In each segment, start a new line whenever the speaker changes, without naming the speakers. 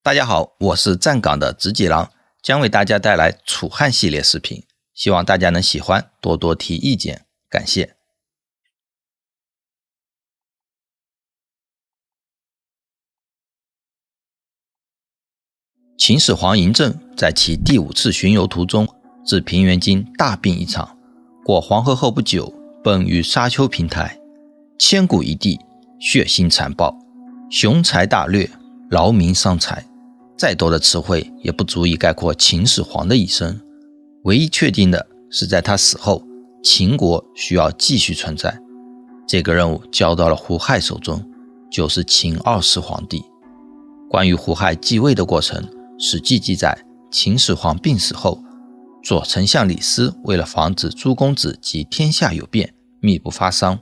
大家好，我是站岗的直戟狼，将为大家带来楚汉系列视频，希望大家能喜欢，多多提意见，感谢。秦始皇嬴政在其第5次巡游途中，至平原津大病一场，过黄河后不久，奔于沙丘平台，千古一帝，血腥残暴，雄才大略，劳民伤财。再多的词汇也不足以概括秦始皇的一生，唯一确定的是在他死后，秦国需要继续存在。这个任务交到了胡亥手中，就是秦2世皇帝。关于胡亥继位的过程，《史记》记载，秦始皇病死后，左丞相李斯为了防止诸公子及天下有变，秘不发丧。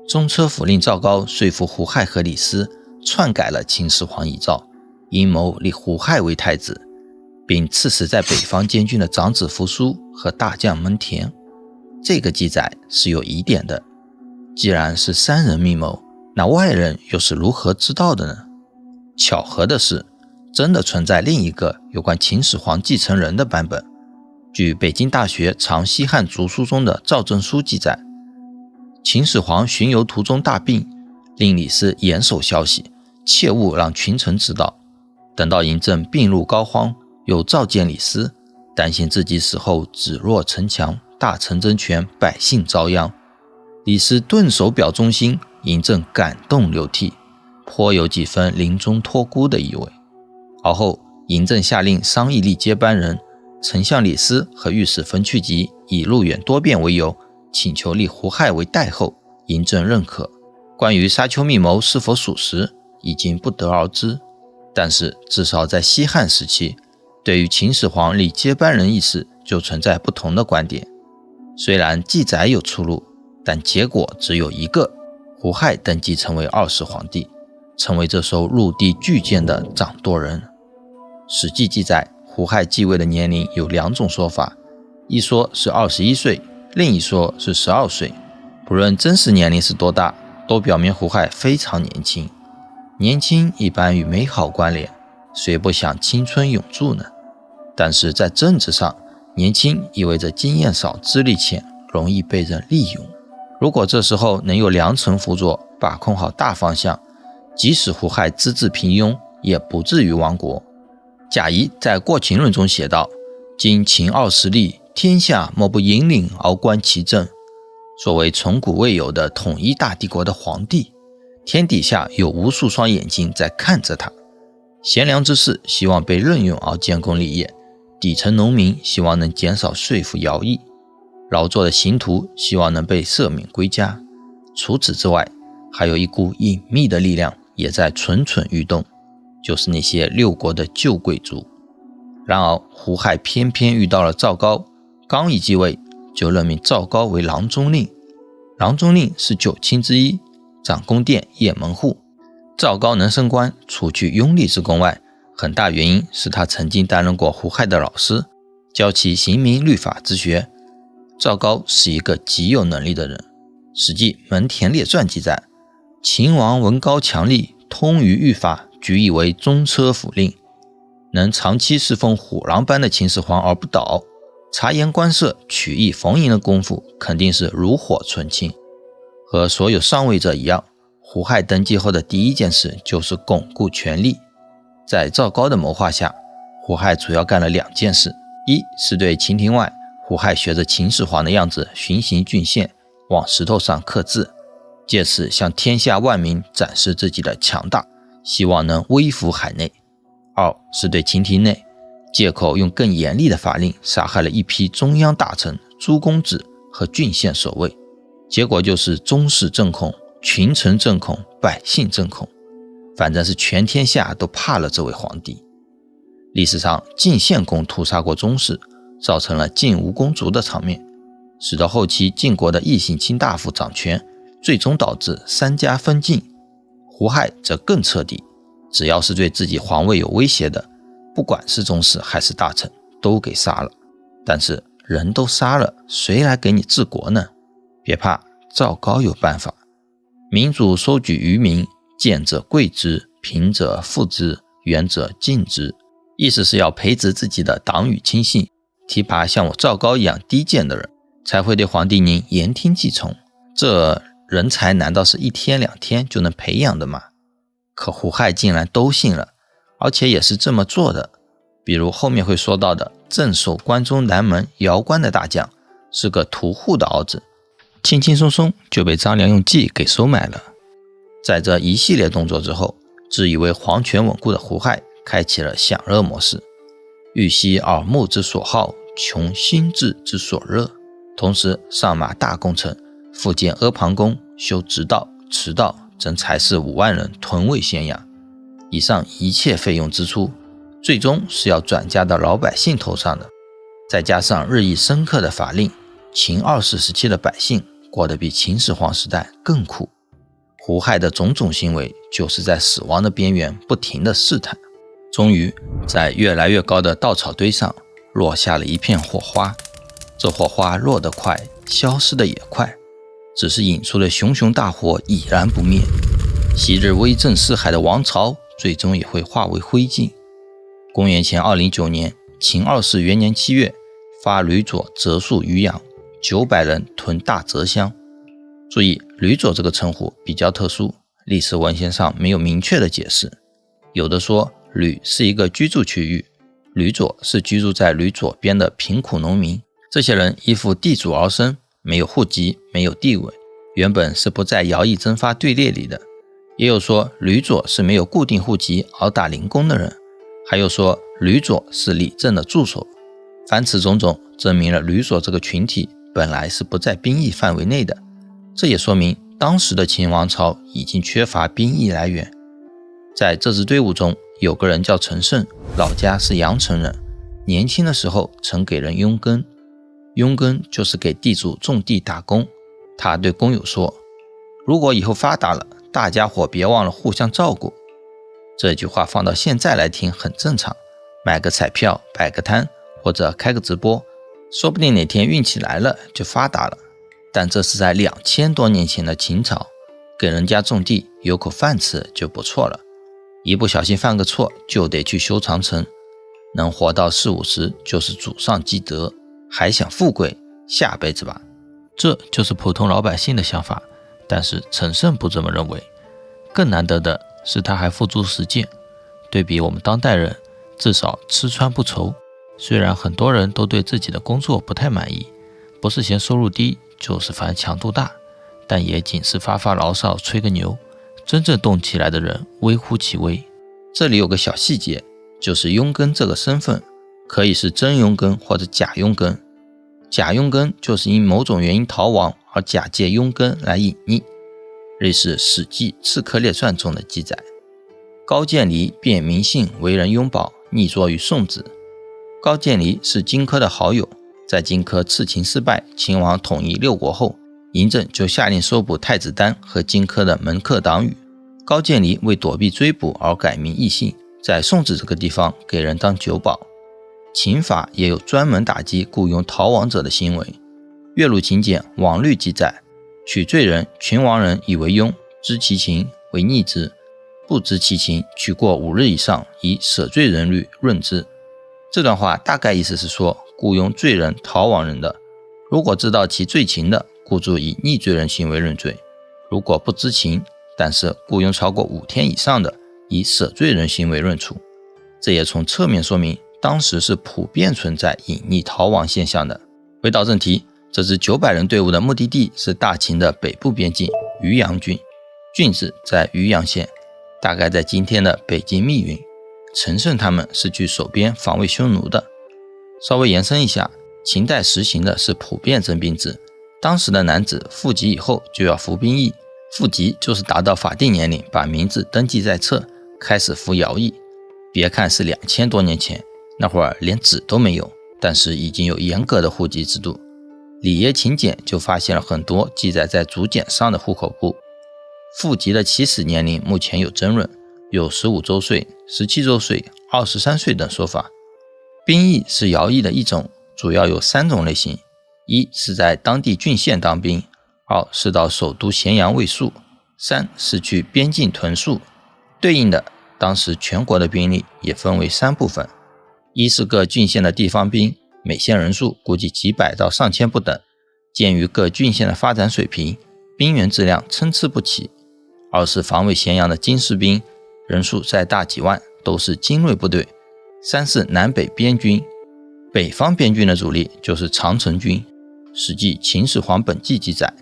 中车府令赵高说服胡亥和李斯篡改了秦始皇遗诏，阴谋立胡亥为太子，并赐死在北方监军的长子扶苏和大将蒙恬。这个记载是有疑点的，既然是3人密谋，那外人又是如何知道的呢？巧合的是，真的存在另一个有关秦始皇继承人的版本。据北京大学长西汉族书中的赵正书记载，秦始皇巡游途中大病，令李斯严守消息，切勿让群臣知道。等到嬴政病入膏肓，又召见李斯，担心自己死后子弱城强，大臣争权，百姓遭殃。李斯顿首表忠心，嬴政感动流涕，颇有几分临终托孤的意味。而后嬴政下令商议立接班人，丞相李斯和御史冯去疾以路远多变为由，请求立胡亥为代后，嬴政认可。关于沙丘密谋是否属实，已经不得而知。但是至少在西汉时期，对于秦始皇立接班人一事就存在不同的观点。虽然记载有出入，但结果只有一个，胡亥登基成为2世皇帝，成为这艘陆地巨舰的掌舵人。史记记载，胡亥继位的年龄有2种说法，一说是21岁，另一说是12岁。不论真实年龄是多大，都表明胡亥非常年轻。年轻一般与美好关联，谁不想青春永驻呢？但是在政治上，年轻意味着经验少，资历浅，容易被人利用。如果这时候能有良臣辅佐，把控好大方向，即使胡亥资质平庸，也不至于亡国。贾谊在《过秦论》中写道：今秦2世立，天下莫不引领而观其政。作为从古未有的统一大帝国的皇帝，天底下有无数双眼睛在看着他。贤良之士希望被任用而建功立业，底层农民希望能减少税赋徭役，劳作的刑徒希望能被赦免归家。除此之外，还有一股隐秘的力量也在蠢蠢欲动，就是那些6国的旧贵族。然而胡亥偏偏遇到了赵高，刚一继位就任命赵高为郎中令。郎中令是9卿之一，掌宫殿掖门户。赵高能升官，除去拥立之功外，很大原因是他曾经担任过胡亥的老师，教其刑民律法之学。赵高是一个极有能力的人。史记《蒙恬列传》记载，秦王文高强力，通于律法，举以为中车府令。能长期侍奉虎狼般的秦始皇而不倒，察言观色，曲意逢迎的功夫肯定是炉火纯青。和所有上位者一样，胡亥登基后的第一件事就是巩固权力。在赵高的谋划下，胡亥主要干了2件事。一是对秦廷外，胡亥学着秦始皇的样子巡行郡县，往石头上刻字，借此向天下万民展示自己的强大，希望能威服海内。2是对秦廷内，借口用更严厉的法令杀害了一批中央大臣、诸公子和郡县守卫，结果就是宗室正恐，群臣正恐，百姓正恐，反正是全天下都怕了这位皇帝。历史上晋献公屠杀过宗室，造成了晋无公族的场面，使得后期晋国的异姓卿大夫掌权，最终导致3家分晋。胡亥则更彻底，只要是对自己皇位有威胁的，不管是宗室还是大臣，都给杀了。但是人都杀了，谁来给你治国呢？别怕，赵高有办法。民主收举于民，贱者贵之，贫者富之，原则尽职，意思是要培植自己的党羽亲信，提拔像我赵高一样低贱的人，才会对皇帝您言听计从。这人才难道是一天两天就能培养的吗？可胡亥竟然都信了，而且也是这么做的。比如后面会说到的镇守关中南门姚关的大将，是个屠户的儿子，轻轻松松就被张良用计给收买了。在这一系列动作之后，自以为皇权稳固的胡亥开启了享乐模式，欲悉耳目之所好，穷心智之所热。同时上马大工程，复建阿房宫，修直道、驰道，整才士5万人屯卫咸阳。以上一切费用支出，最终是要转嫁到老百姓头上的。再加上日益深刻的法令，秦2世时期的百姓过得比秦始皇时代更苦。胡亥的种种行为就是在死亡的边缘不停地试探，终于在越来越高的稻草堆上落下了一片火花。这火花落得快，消失的也快，只是引出了熊熊大火已然不灭。昔日威震四海的王朝最终也会化为灰烬。公元前209年，秦2世元年7月，发吕左折戍渔阳，900人屯大泽乡。注意，吕左这个称呼比较特殊，历史文献上没有明确的解释。有的说吕是一个居住区域，吕左是居住在吕左边的贫苦农民，这些人依附地主而生，没有户籍，没有地位，原本是不在徭役征发队列里的。也有说吕左是没有固定户籍而打零工的人，还有说吕左是李政的助手。凡此种种，证明了吕左这个群体本来是不在兵役范围内的。这也说明当时的秦王朝已经缺乏兵役来源。在这支队伍中，有个人叫陈胜，老家是阳城人，年轻的时候曾给人佣耕。佣耕就是给地主种地打工。他对工友说，如果以后发达了，大家伙别忘了互相照顾。这句话放到现在来听很正常，买个彩票，摆个摊，或者开个直播，说不定哪天运气来了就发达了。但这是在2000多年前的秦朝，给人家种地有口饭吃就不错了，一不小心犯个错就得去修长城，能活到40-50就是祖上积德，还想富贵，下辈子吧。这就是普通老百姓的想法，但是陈胜不这么认为。更难得的是他还付诸实践，对比我们当代人，至少吃穿不愁。虽然很多人都对自己的工作不太满意，不是嫌收入低，就是烦强度大，但也仅是发发牢骚吹个牛，真正动起来的人微乎其微。这里有个小细节，就是佣耕这个身份可以是真佣耕或者假佣耕。假佣耕就是因某种原因逃亡而假借佣耕来隐匿。类似《史记·刺客列传》中的记载，高渐离变名姓，为人拥保，匿作于宋子。高渐离是荆轲的好友，在荆轲刺秦失败，秦王统一6国后，嬴政就下令收捕太子丹和荆轲的门客党羽。高渐离为躲避追捕而改名易姓，在宋子这个地方给人当酒保。秦法也有专门打击雇佣逃亡者的行为。岳麓秦简《亡律》记载，取罪人、群亡人以为佣，知其情为逆之，不知其情，取过5日以上，以舍罪人律论之。这段话大概意思是说，雇佣罪人、逃亡人的，如果知道其罪情的，雇主以逆罪人行为认罪；如果不知情，但是雇佣超过5天以上的，以舍罪人行为论处。这也从侧面说明，当时是普遍存在隐匿逃亡现象的。回到正题，这支900人队伍的目的地是大秦的北部边境渔阳郡，郡治在渔阳县，大概在今天的北京密云。陈胜他们是去守边防卫匈奴的。稍微延伸一下，秦代实行的是普遍征兵制，当时的男子赴籍以后就要服兵役，赴籍就是达到法定年龄，把名字登记在册，开始服徭役。别看是2000多年前，那会儿连纸都没有，但是已经有严格的户籍制度。里耶秦简就发现了很多记载在竹简上的户口簿。赴籍的起始年龄目前有争论，有15周岁、17周岁、23岁等说法。兵役是徭役的一种，主要有3种类型：一是在当地郡县当兵；2是到首都咸阳卫戍；3是去边境屯戍。对应的，当时全国的兵力也分为3部分，一是各郡县的地方兵，每县人数估计几百到上千不等，鉴于各郡县的发展水平，兵员质量参差不齐；二是防卫咸阳的精士兵，人数在大几万，都是精锐部队；三是南北边军，北方边军的主力就是长城军。史记《秦始皇本纪》记载，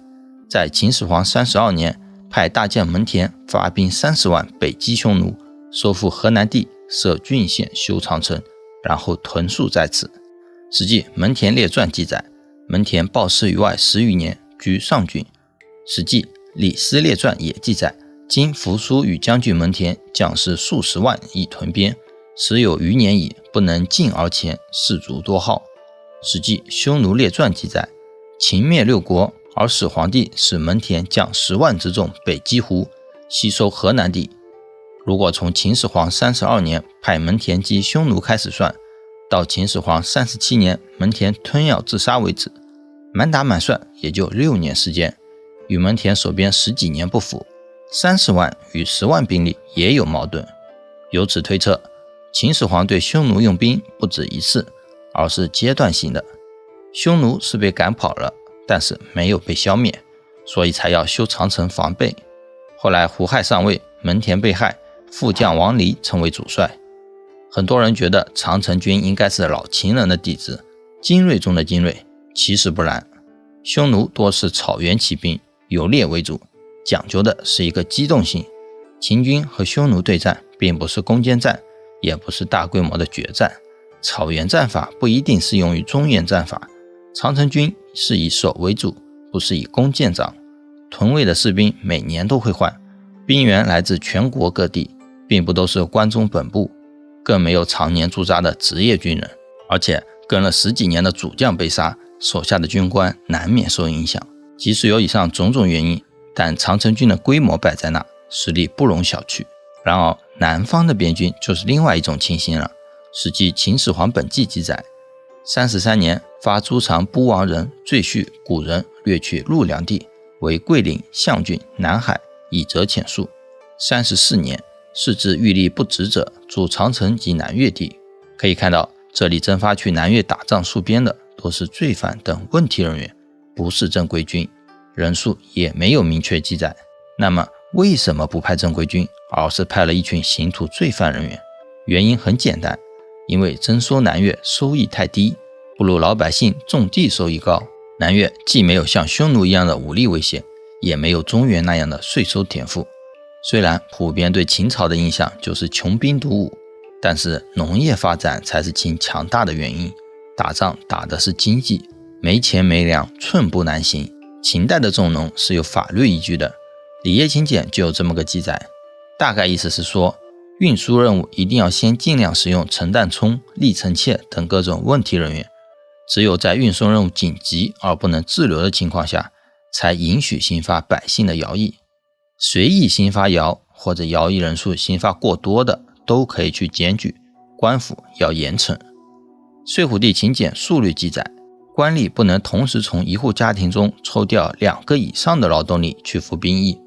在秦始皇32年，派大将蒙恬发兵30万北击匈奴，收复河南地，设郡县，修长城，然后屯戍在此。史记《蒙恬列传》记载，蒙恬暴尸于外10余年，居上郡。史记《李斯列传》也记载，今扶苏与将军蒙恬将士数十万以屯边，时有余年矣，不能进而前，士卒多耗。史记《匈奴列传》记载，秦灭6国，而始皇帝使蒙恬将10万之众北击胡，西收河南地。如果从秦始皇32年派蒙恬击匈奴开始算，到秦始皇37年蒙恬吞药自杀为止，满打满算也就6年时间，与蒙恬守边10几年不符，30万与10万兵力也有矛盾。由此推测，秦始皇对匈奴用兵不止一次，而是阶段性的。匈奴是被赶跑了，但是没有被消灭，所以才要修长城防备。后来胡亥上位，蒙恬被害，副将王离成为主帅。很多人觉得长城军应该是老秦人的底子，精锐中的精锐，其实不然。匈奴多是草原骑兵，游猎为主，讲究的是一个机动性。秦军和匈奴对战并不是攻坚战，也不是大规模的决战，草原战法不一定适用于中原战法。长城军是以守为主，不是以攻见长。屯卫的士兵每年都会换，兵员来自全国各地，并不都是关中本部，更没有常年驻扎的职业军人，而且跟了10几年的主将被杀，手下的军官难免受影响。即使有以上种种原因，但长城军的规模摆在那，实力不容小觑。然而南方的边军就是另外一种情形了。史记《秦始皇本纪》记载，33年发诸常都王人赘婿古人掠去陆梁地，为桂林、象郡、南海，以折遣数。34年，是至欲力不止者，筑长城及南越地。可以看到，这里征发去南越打仗戍边的都是罪犯等问题人员，不是正规军，人数也没有明确记载。那么为什么不派正规军，而是派了一群刑徒罪犯人员？原因很简单，因为征收南越收益太低，不如老百姓种地收益高。南越既没有像匈奴一样的武力威胁，也没有中原那样的税收田赋。虽然普遍对秦朝的印象就是穷兵黩武，但是农业发展才是秦强大的原因。打仗打的是经济，没钱没粮，寸步难行。秦代的重农是有法律依据的，《礼业秦简》就有这么个记载，大概意思是说，运输任务一定要先尽量使用陈旦聪、厉臣妾等各种问题人员，只有在运送任务紧急而不能滞留的情况下，才允许兴发百姓的徭役。随意兴发徭或者徭役人数兴发过多的，都可以去检举，官府要严惩。睡虎地秦简数律记载，官吏不能同时从一户家庭中抽调2个以上的劳动力去服兵役，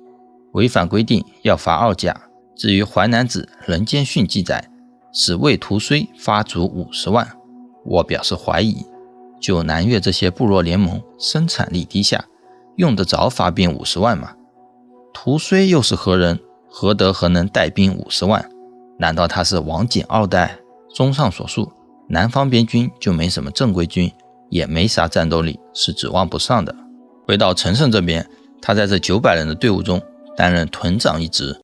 违反规定要罚2甲。至于淮南子人间训记载，使魏屠睢发卒50万，我表示怀疑，就南越这些部落联盟生产力低下，用得着发兵50万吗？屠睢又是何人？何德何能带兵50万？难道他是王翦2代？综上所述，南方边军就没什么正规军，也没啥战斗力，是指望不上的。回到陈胜这边，他在这900人的队伍中担任屯长一职，